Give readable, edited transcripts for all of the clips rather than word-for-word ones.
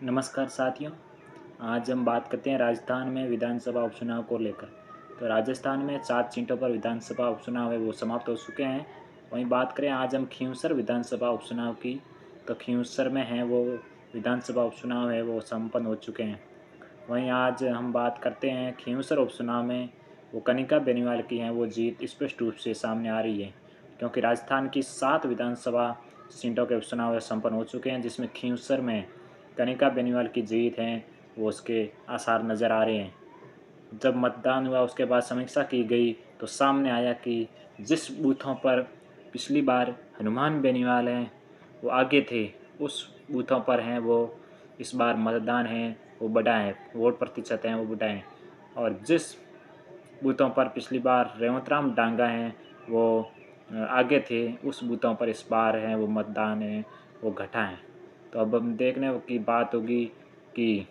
नमस्कार साथियों। आज हम बात करते हैं राजस्थान में विधानसभा उपचुनाव को लेकर। तो राजस्थान में 7 सीटों पर विधानसभा उपचुनाव है वो समाप्त हो चुके हैं। वहीं बात करें आज हम खींवसर विधानसभा उपचुनाव की, तो खींवसर में है वो विधानसभा उपचुनाव है वो संपन्न हो चुके हैं। वहीं आज हम बात करते हैं खींवसर उपचुनाव में वो कनिका बेनीवाल की है वो जीत स्पष्ट रूप से सामने आ रही है, क्योंकि राजस्थान की 7 विधानसभा सीटों के उपचुनाव संपन्न हो चुके हैं, जिसमें खींवसर में कनिका बेनीवाल की जीत है वो उसके आसार नज़र आ रहे हैं। जब मतदान हुआ उसके बाद समीक्षा की गई तो सामने आया कि जिस बूथों पर पिछली बार हनुमान बेनीवाल हैं वो आगे थे, उस बूथों पर हैं वो इस बार मतदान है वो बढ़ा है, वोट प्रतिशत हैं वो बढ़ा है। और जिस बूथों पर पिछली बार रेवतराम डांगा हैं वो आगे थे, उस बूथों पर इस बार है वो मतदान है वो घटा है। तो अब हम देखने की बात होगी कि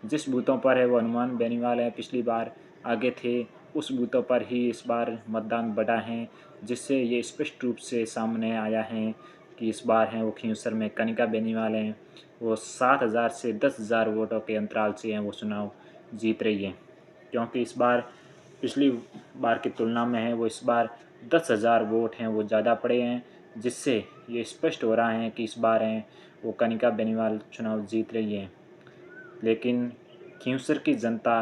जिस बूथों पर है वो हनुमान बेनीवाल है पिछली बार आगे थे, उस बूथों पर ही इस बार मतदान बढ़ा है, जिससे ये स्पष्ट रूप से सामने आया है कि इस बार हैं वो खींवसर में कनिका बेनीवाल हैं वो 7,000 से 10,000 वोटों के अंतराल से हैं वो चुनाव जीत रही है। क्योंकि इस बार पिछली बार की तुलना में है वो इस बार 10,000 वोट हैं वो ज़्यादा पड़े हैं, जिससे ये स्पष्ट हो रहा है कि इस बार हैं वो कनिका बेनीवाल चुनाव जीत रही है। लेकिन खींवसर की जनता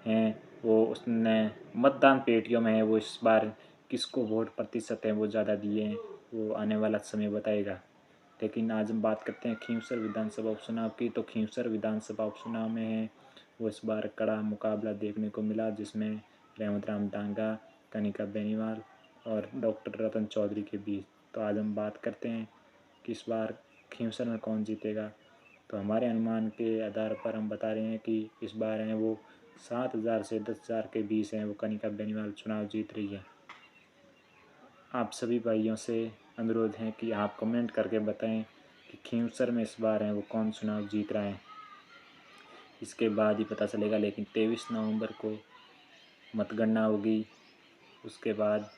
है वो उसने मतदान पेटियों में है वो इस बार किसको वोट प्रतिशत है वो ज़्यादा दिए हैं वो आने वाला समय बताएगा। लेकिन आज हम बात करते हैं खींवसर विधानसभा उपचुनाव की। तो खींवसर विधानसभा उपचुनाव में है वो इस बार कड़ा मुकाबला देखने को मिला, जिसमें रेवतराम डांगा, कनिका बेनीवाल और डॉक्टर रतन चौधरी के बीच। तो आज हम बात करते हैं कि इस बार खींवसर में कौन जीतेगा। तो हमारे अनुमान के आधार पर हम बता रहे हैं कि इस बार हैं वो 7,000 से 10,000 के बीच हैं वो कनिका बेनीवाल चुनाव जीत रही है। आप सभी भाइयों से अनुरोध है कि आप कमेंट करके बताएं कि खींवसर में इस बार हैं वो कौन चुनाव जीत रहा है। इसके बाद ही पता चलेगा, लेकिन 23 नवंबर को मतगणना होगी, उसके बाद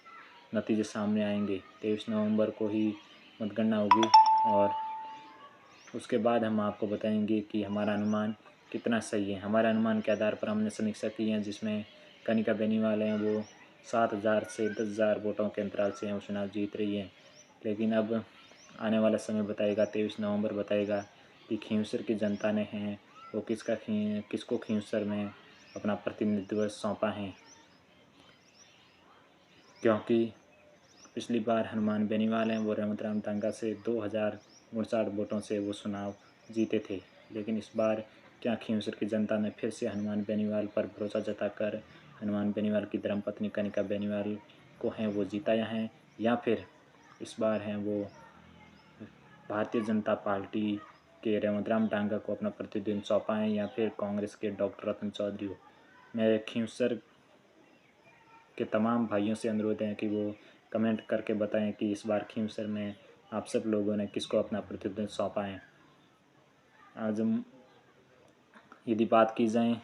नतीजे सामने आएंगे। 23 नवंबर को ही मतगणना होगी और उसके बाद हम आपको बताएंगे कि हमारा अनुमान कितना सही है। हमारे अनुमान के आधार पर हमने समीक्षा की है, जिसमें कनिका बेनीवाल हैं वो 7,000 से 10,000 वोटों के अंतराल से वो चुनाव जीत रही है। लेकिन अब आने वाला समय बताएगा, 23 नवंबर बताएगा कि खींवसर की जनता ने हैं वो किसको खींवसर में अपना प्रतिनिधित्व सौंपा है। क्योंकि पिछली बार हनुमान बेनीवाल हैं वो रेवतराम डांगा से 2,059 वोटों से वो चुनाव जीते थे। लेकिन इस बार क्या खींवसर की जनता ने फिर से हनुमान बेनीवाल पर भरोसा जताकर हनुमान बेनीवाल की धर्मपत्नी कनिका बेनीवाल को हैं वो जिताया है, या फिर इस बार हैं वो भारतीय जनता पार्टी के रेवतराम डांगा को अपना प्रतिनिधित्व सौंपा है, या फिर कांग्रेस के डॉक्टर रतन चौधरी को। मैं खींवसर के तमाम भाइयों से अनुरोध है कि वो कमेंट करके बताएं कि इस बार खींवसर में आप सब लोगों ने किसको अपना प्रतिनिधित्व सौंपा है। आज हम यदि बात की जाए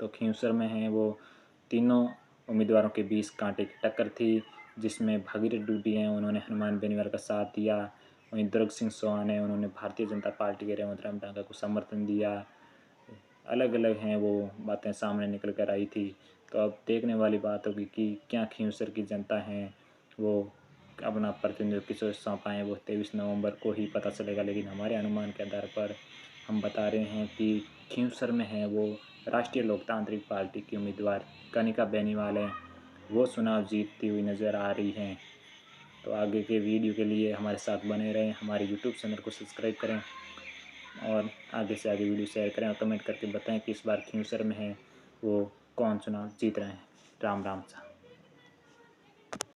तो खींवसर में है वो तीनों उम्मीदवारों के बीच कांटे की टक्कर थी, जिसमें भागीरथ डूडी हैं उन्होंने हनुमान बेनीवाल का साथ दिया, वहीं दुर्ग सिंह चौहान है उन्होंने भारतीय जनता पार्टी के रेवतराम डांगा को समर्थन दिया। अलग अलग हैं वो बातें सामने निकल कर आई थी। तो अब देखने वाली बात होगी कि क्या खींवसर की जनता है वो अपना प्रतिनिधित्व किसे सौंपा है, वो 23 नवंबर को ही पता चलेगा। लेकिन हमारे अनुमान के आधार पर हम बता रहे हैं कि खींवसर में है वो राष्ट्रीय लोकतांत्रिक पार्टी की उम्मीदवार कनिका बेनीवाल हैं वो चुनाव जीतती हुई नज़र आ रही हैं। तो आगे के वीडियो के लिए हमारे साथ बने रहें, हमारे यूट्यूब चैनल को सब्सक्राइब करें और आगे से आगे वीडियो शेयर करें और कमेंट करके बताएं कि इस बार खींवसर में है वो कौन चुनाव जीत रहे हैं। राम राम सा।